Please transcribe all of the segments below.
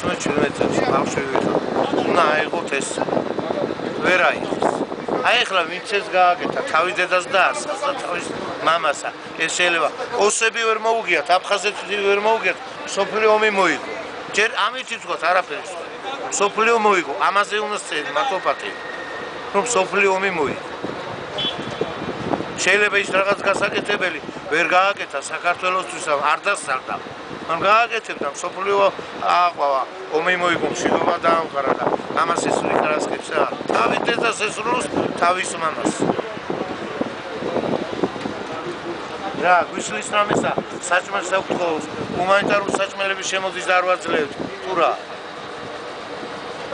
17 წელს ბავშვი ვიყავ. უნდა აიღოთ ეს. ვერ აიღეს. აი ახლა ვინც ეს გააკეთა თავის დედას და ასხას და თავის მამასა. ეს შეიძლება ოსები ვერ მოუგიათ, აფხაზეთი ვერ მოუგიათ, სოფლიო ომი მოიგო. ჯერ ამით იცვათ არაფერი. სოფლიო მოიგო, ამაზე უნდა წელი მარტო პატივი. რომ სოფლიო ომი მოიგო. შეიძლება ის რაღაც გასაკეთებელი ვერ გააკეთა საქართველოსთვის არ დასწარდა. მაგრამ გააკეთებდა სოფლიო აყვავა, ომი მოიგო, მშვიდობა დაამყარა და ამას ეს რიკარასკებს რა. თავის დედას ესრულს, თავის მამას. რა, გვისლის რამესა, საჭმელს აკუთხოვს, ჰუმანიტარული საჭმელების შემოდის და არ ვაძლევთ. თუ რა?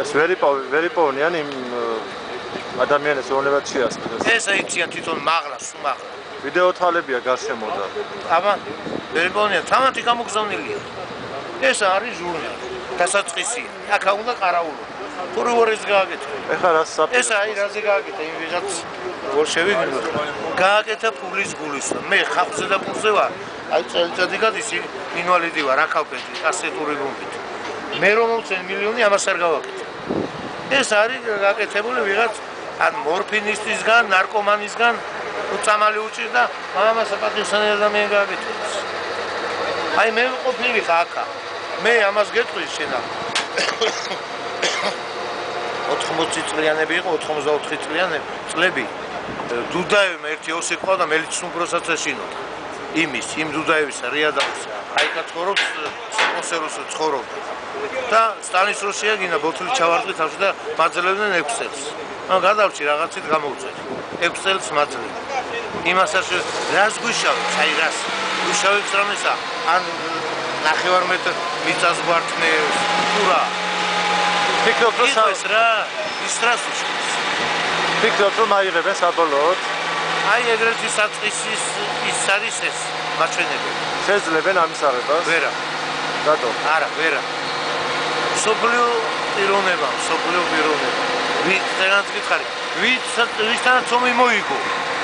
ეს ვერიპოვნიან იმ ადამიანებს რომლებაც შეასწრეს. ეს აიციან თვითონ მაღლას, უმაღლა. ვიდეო თვალებია გარშემო და აბა, ვერიპოვნიან, თამათი გამოგზავნილია. ეს არის ჟურნალი, დასაწყისი. აქ უნდა ყარაულო. თუ როგორ ეს გააკეთა? ეხლა რას საფრთხე? ეს აი რაზე გააკეთა იმ ვიღაც როგორ შევიგნო. გააკეთა ფულის გულისა. მე ხალხზე და ფულზე ვარ. აი წელიწადი გადის ინვალიდი ვარ, აკავკეთი, კასეტური გუმბით. მე რომ მოვცენ მილიონი ამას არ გავაკეთე. ეს არის გაკეთებული ვიღაც ან მორფინისტისგან, ნარკომანისგან უწამალი უჭირს და მამასა პატივსანი ადამიანი გააკეთებს. აი მე ყოფილი ხა აქა. მე ამას გეტყვი შენა. 80 წლიანები იყო, 84 წლიანები, წლები. დუდაევმა ერთი ოსი ყვა და მელიც უმბროსაც ეშინოდა. იმ დუდაევისა რიადავის. აი კაცხოვრობს კონსერვასო ცხოვრობდა. და სტალინის დროს შეაგინა ბოთლი ჩავარდგი თავში და მაძლევდნენ 6 წელს. მაგრამ გადავჭი რაღაცით გამოვწევ. 6 წელს მაძლევ. იმასაც რას გვიშავებს, აი რას გვიშავებს რამესა, ან 9 მეტრი მიწას გვართმევს, თუ რა. ფიქრობ რომ ის რა, ის რას უშავს. ფიქრობ რომ აიღებენ საბოლოოდ. აი ეგრეთი საწყისის ის არის ეს მაჩვენებელი. შეძლებენ ამის აღებას? ვერა. რატო? არა, ვერა. სოფლიო პიროვნება. ვინც გითხარი, ვისთანაც ომი მოიგო.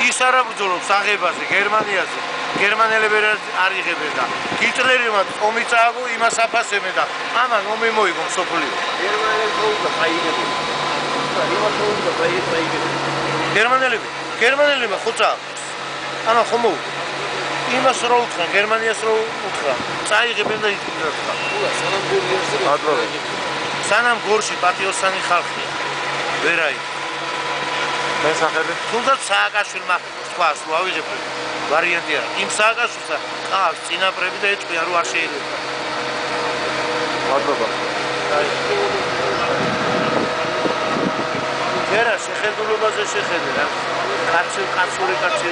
ის არ აბრძოლობს აღებაზე, გერმანიაზე. გერმანელები არ იღებენ და ჰიტლერმა ომი წააგო, იმას აფასებენ და ამან ომი მოიგო სოფლიო. გერმანელებმა ხო წააგეს. ამა ხომ მოუგო. იმას რო უთხრან, გერმანიას რო უთხრან, წაიღებენ და იტყვიან. სანამ გორში პატიოსანი ხალხია. ვერ აიღო. მე სახელი? თუნდაც სააკაშვილმა თქვა, რომ ავიღებ ვარიანტი არა. იმ სააკაშვილსა ყავს წინაპრები და ეტყვია, რომ არ შეიძლება. მადლობა. ვერა შეხედულებაზე შეხედე რა. კაცური კაცი.